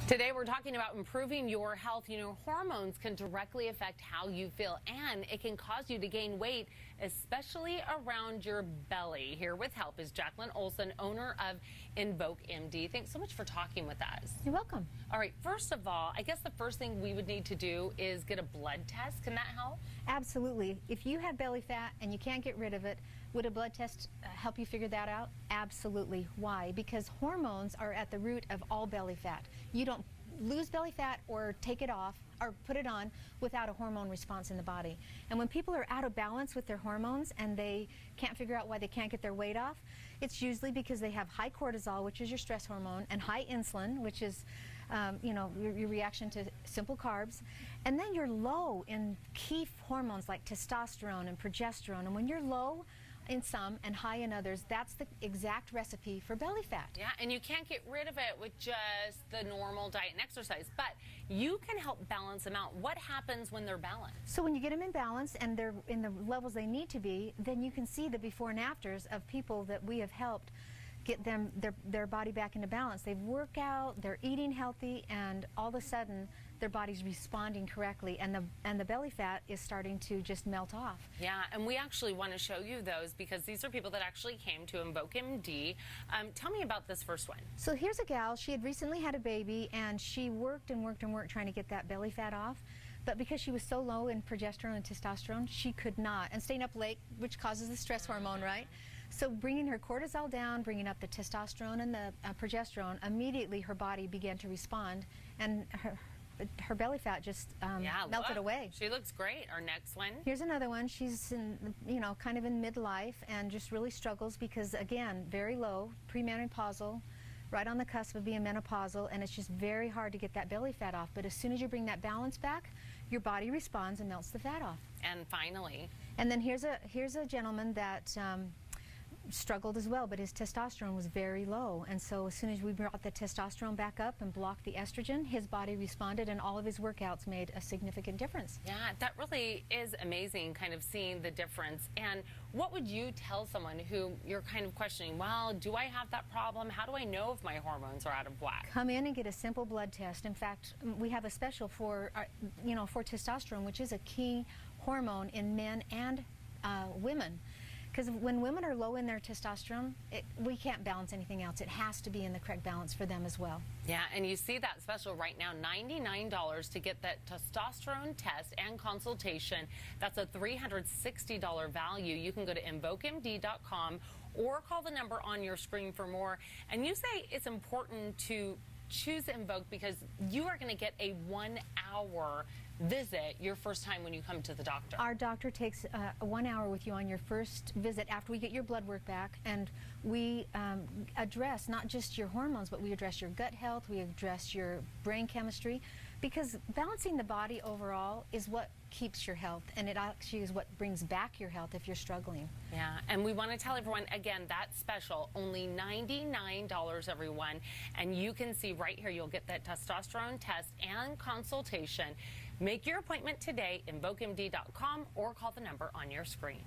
Today we're talking about improving your health. You know, hormones can directly affect how you feel, and it can cause you to gain weight, especially around your belly. Here with help is Jacqueline Olson, owner of EnvoqueMD. Thanks so much for talking with us. You're welcome. All right, first of all, I guess the first thing we would need to do is get a blood test. Can that help? Absolutely. If you have belly fat and you can't get rid of it, would a blood test help you figure that out? Absolutely. Why? Because hormones are at the root of all belly fat. You don't lose belly fat or take it off or put it on without a hormone response in the body. And when people are out of balance with their hormones and they can't figure out why they can't get their weight off, it's usually because they have high cortisol, which is your stress hormone, and high insulin, which is your reaction to simple carbs. And then you're low in key hormones like testosterone and progesterone. And when you're low in some and high in others, that's the exact recipe for belly fat. Yeah, and you can't get rid of it with just the normal diet and exercise, but you can help balance them out. What happens when they're balanced? So when you get them in balance and they're in the levels they need to be, then you can see the before and afters of people that we have helped get them their body back into balance. They work out, they're eating healthy, and all of a sudden their body's responding correctly, and the belly fat is starting to just melt off. Yeah, and we actually want to show you those because these are people that actually came to EnvoqueMD. Tell me about this first one. So here's a gal. She had recently had a baby, and she worked and worked and worked trying to get that belly fat off. But because she was so low in progesterone and testosterone, she could not. And staying up late, which causes the stress hormone, right? So bringing her cortisol down, bringing up the testosterone and the progesterone, immediately her body began to respond, and her belly fat just melted away. She looks great. Our next one. Here's another one. She's kind of in midlife and just really struggles because, again, very low, premenopausal, right on the cusp of being menopausal, and it's just very hard to get that belly fat off. But as soon as you bring that balance back, your body responds and melts the fat off. And finally. And then here's a gentleman that struggled as well, but his testosterone was very low, and so as soon as we brought the testosterone back up and blocked the estrogen, his body responded, and all of his workouts made a significant difference. Yeah, that really is amazing, kind of seeing the difference. And what would you tell someone who you're kind of questioning, well, do I have that problem? How do I know if my hormones are out of whack? Come in and get a simple blood test. In fact, we have a special for for testosterone, which is a key hormone in men and women. Because when women are low in their testosterone, we can't balance anything else. It has to be in the correct balance for them as well. Yeah, and you see that special right now, $99 to get that testosterone test and consultation. That's a $360 value. You can go to EnvoqueMD.com or call the number on your screen for more. And you say it's important to choose Envoque because you are going to get a 1-hour visit your first time when you come to the doctor. Our doctor takes 1 hour with you on your first visit after we get your blood work back, and we address not just your hormones, but we address your gut health, we address your brain chemistry, because balancing the body overall is what keeps your health, and it actually is what brings back your health if you're struggling. Yeah, and we want to tell everyone, again, that's special, only $99, everyone, and you can see right here, you'll get that testosterone test and consultation. Make your appointment today, EnvoqueMD.com, or call the number on your screen.